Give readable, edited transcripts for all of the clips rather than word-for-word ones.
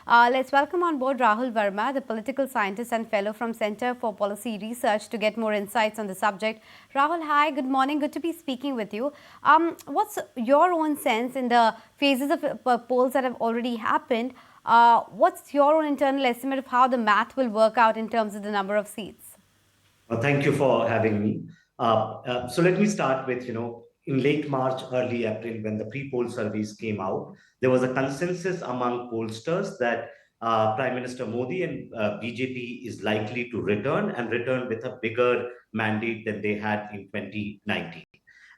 Let's welcome on board Rahul Verma, the political scientist and fellow from Center for Policy Research, to get more insights on the subject. Rahul, hi, good morning. Good to be speaking with you. What's your own sense in the phases of polls that have already happened? What's your own internal estimate of how the math will work out in terms of the number of seats? Thank you for having me. So let me start with, in late March, early April, when the pre-poll surveys came out, there was a consensus among pollsters that Prime Minister Modi and BJP is likely to return with a bigger mandate than they had in 2019.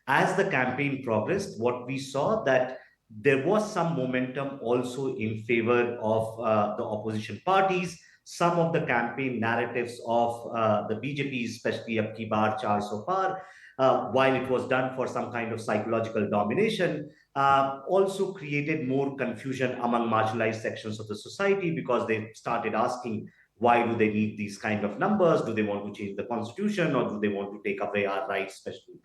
As the campaign progressed, what we saw that there was some momentum also in favor of the opposition parties. Some of the campaign narratives of the BJP, especially Ab Ki Baar Char So Par, while it was done for some kind of psychological domination, also created more confusion among marginalized sections of the society because they started asking, why do they need these kind of numbers? Do they want to change the constitution, or do they want to take away our rights, especially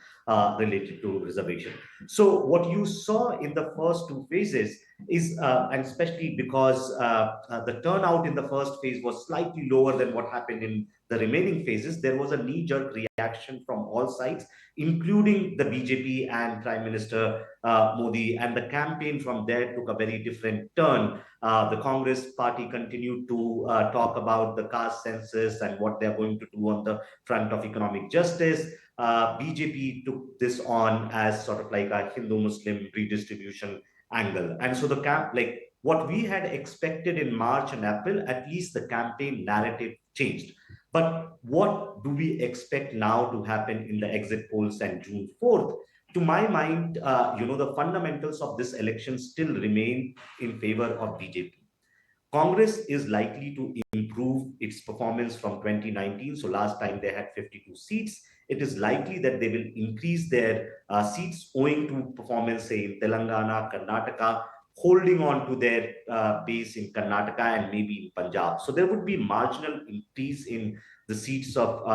related to reservation? So what you saw in the first two phases is, and especially because the turnout in the first phase was slightly lower than what happened in the remaining phases, there was a knee-jerk reaction from all sides, including the BJP and Prime Minister Modi, and the campaign from there took a very different turn. The Congress party continued to talk about the caste census and what they're going to do on the front of economic justice. BJP took this on as sort of like a Hindu-Muslim redistribution angle. And so the camp, like what we had expected in March and April, at least the campaign narrative changed. But what do we expect now to happen in the exit polls and June 4th? To my mind, the fundamentals of this election still remain in favor of BJP. Congress is likely to improve its performance from 2019. So last time they had 52 seats. It is likely that they will increase their seats owing to performance, say, in Telangana, Karnataka, holding on to their base in Karnataka and maybe in Punjab. So there would be marginal increase in the seats of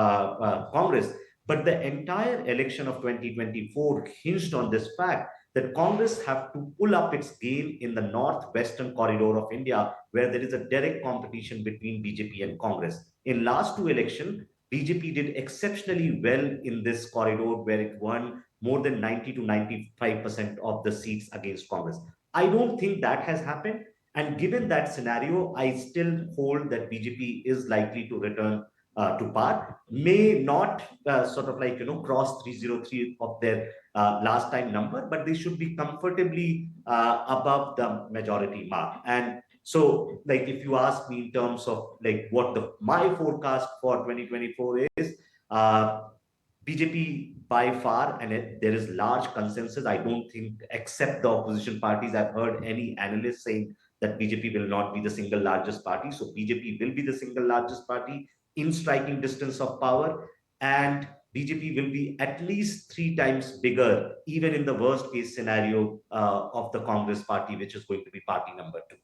Congress. But the entire election of 2024 hinged on this fact that Congress have to pull up its game in the northwestern corridor of India, where there is a direct competition between BJP and Congress. In last two elections, BJP did exceptionally well in this corridor, where it won more than 90 to 95% of the seats against Congress. I don't think that has happened. And given that scenario, I still hold that BJP is likely to return to par, may not cross 303 of their last time number, but they should be comfortably above the majority mark. And so, like, if you ask me in terms of like what my forecast for 2024 is, BJP by far, and there is large consensus. I don't think, except the opposition parties, I've heard any analyst saying that BJP will not be the single largest party. So BJP will be the single largest party in striking distance of power, and BJP will be at least 3 times bigger, even in the worst case scenario of the Congress party, which is going to be party number 2.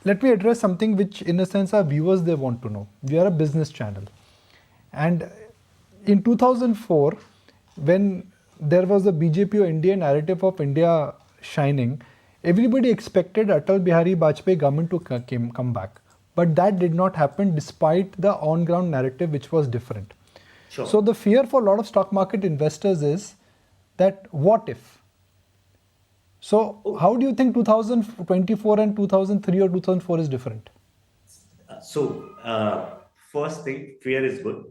Let me address something which, in a sense, our viewers, they want to know. We are a business channel. And in 2004, when there was a BJP or India narrative of India shining, everybody expected Atal Bihari Vajpayee government to come back. But that did not happen despite the on-ground narrative, which was different. Sure. So the fear for a lot of stock market investors is that what if? So how do you think 2024 and 2003 or 2004 is different? First thing, fear is good,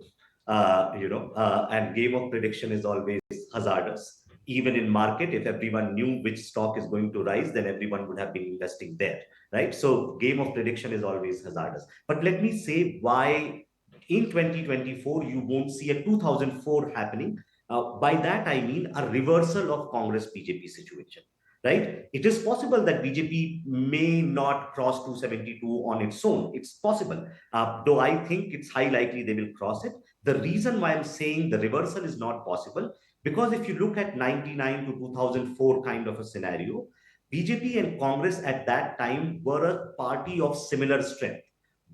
and game of prediction is always hazardous. Even in market, if everyone knew which stock is going to rise, then everyone would have been investing there, right? So game of prediction is always hazardous. But let me say why in 2024 you won't see a 2004 happening. By that I mean a reversal of Congress BJP situation. Right? It is possible that BJP may not cross 272 on its own. It's possible, though I think it's high likely they will cross it. The reason why I'm saying the reversal is not possible, because if you look at 99 to 2004 kind of a scenario, BJP and Congress at that time were a party of similar strength.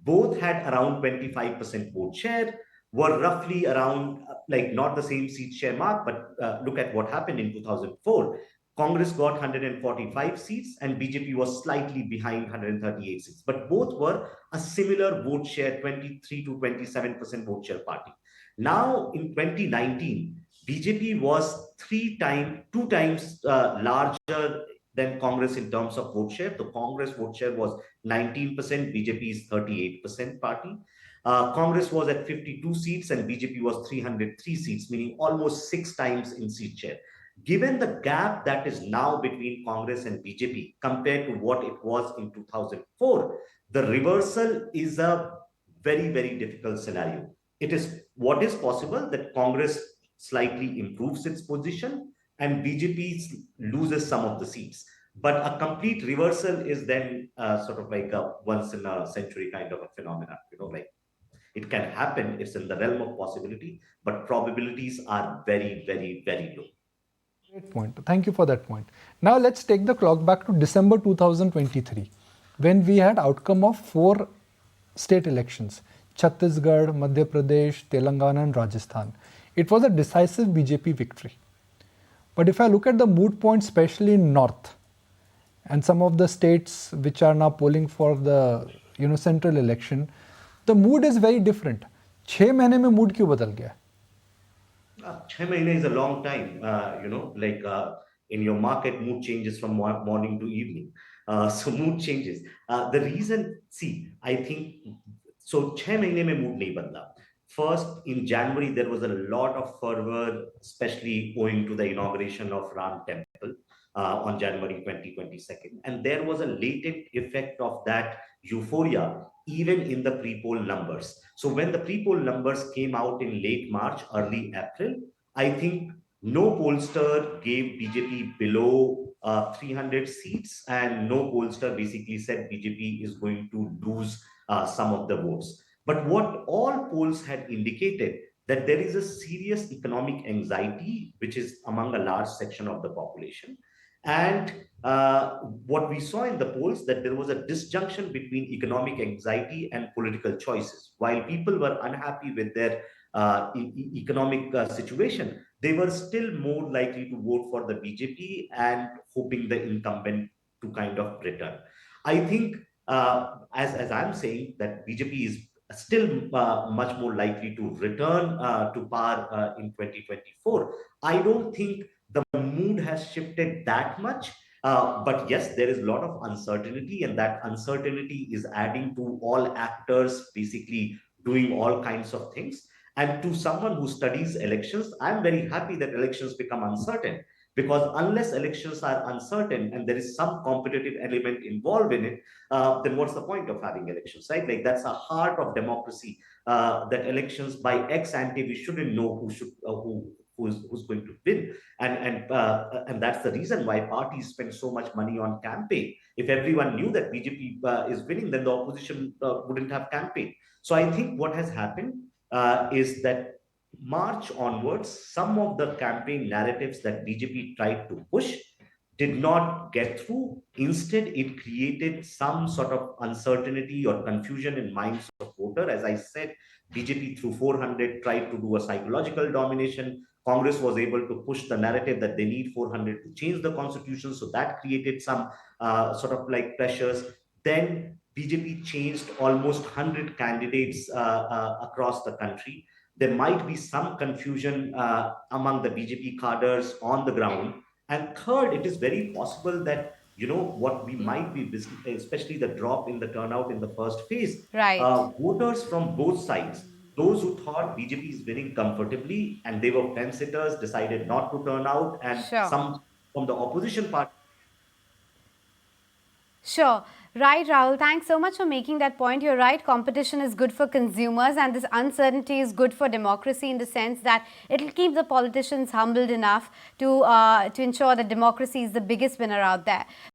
Both had around 25% vote share, were roughly around, like, not the same seat share mark, but look at what happened in 2004. Congress got 145 seats and BJP was slightly behind 138 seats. But both were a similar vote share, 23 to 27% vote share party. Now in 2019, BJP was two times larger than Congress in terms of vote share. The Congress vote share was 19%, BJP is 38% party. Congress was at 52 seats and BJP was 303 seats, meaning almost 6 times in seat share. Given the gap that is now between Congress and BJP compared to what it was in 2004, the reversal is a very, very difficult scenario. It is what is possible that Congress slightly improves its position and BJP loses some of the seats. But a complete reversal is then sort of like a once in a century kind of a phenomenon. Like it can happen, it's in the realm of possibility, but probabilities are very, very, very low. Great point. Thank you for that point. Now let's take the clock back to December 2023, when we had outcome of 4 state elections: Chhattisgarh, Madhya Pradesh, Telangana and Rajasthan. It was a decisive BJP victory. But if I look at the mood points, especially in North and some of the states which are now polling for the central election, the mood is very different. 6 महीने में mood क्यों बदल गया? 6 is a long time, like in your market, mood changes from morning to evening. So mood changes. The reason, see, I think, so 6 mein mood nahi badla. First, in January, there was a lot of fervor, especially owing to the inauguration of Ram Temple on January 2022. And there was a latent effect of that euphoria even in the pre-poll numbers. So when the pre-poll numbers came out in late March, early April, I think no pollster gave BJP below 300 seats, and no pollster basically said BJP is going to lose some of the votes. But what all polls had indicated that there is a serious economic anxiety, which is among a large section of the population. And what we saw in the polls that there was a disjunction between economic anxiety and political choices. While people were unhappy with their economic situation, they were still more likely to vote for the BJP and hoping the incumbent to kind of return. I think, as I'm saying, that BJP is still much more likely to return to power in 2024. I don't think the mood has shifted that much. But yes, there is a lot of uncertainty, and that uncertainty is adding to all actors basically doing all kinds of things. And to someone who studies elections, I'm very happy that elections become uncertain, because unless elections are uncertain and there is some competitive element involved in it, then what's the point of having elections, right? Like that's a heart of democracy, that elections by ex ante, we shouldn't know who's going to win. And that's the reason why parties spend so much money on campaign. If everyone knew that BJP is winning, then the opposition wouldn't have campaign. So I think what has happened is that March onwards, some of the campaign narratives that BJP tried to push did not get through. Instead, it created some sort of uncertainty or confusion in minds of voter. As I said, BJP through 400 tried to do a psychological domination. Congress was able to push the narrative that they need 400 to change the constitution. So that created some sort of like pressures. Then BJP changed almost 100 candidates across the country. There might be some confusion among the BJP cadres on the ground. And third, it is very possible that, what we might be, especially the drop in the turnout in the first phase, Right. voters from both sides, those who thought BJP is winning comfortably and they were fence sitters, decided not to turn out, and Sure. some from the opposition party. Sure. Right, Rahul. Thanks so much for making that point. You're right. Competition is good for consumers, and this uncertainty is good for democracy in the sense that it'll keep the politicians humbled enough to ensure that democracy is the biggest winner out there.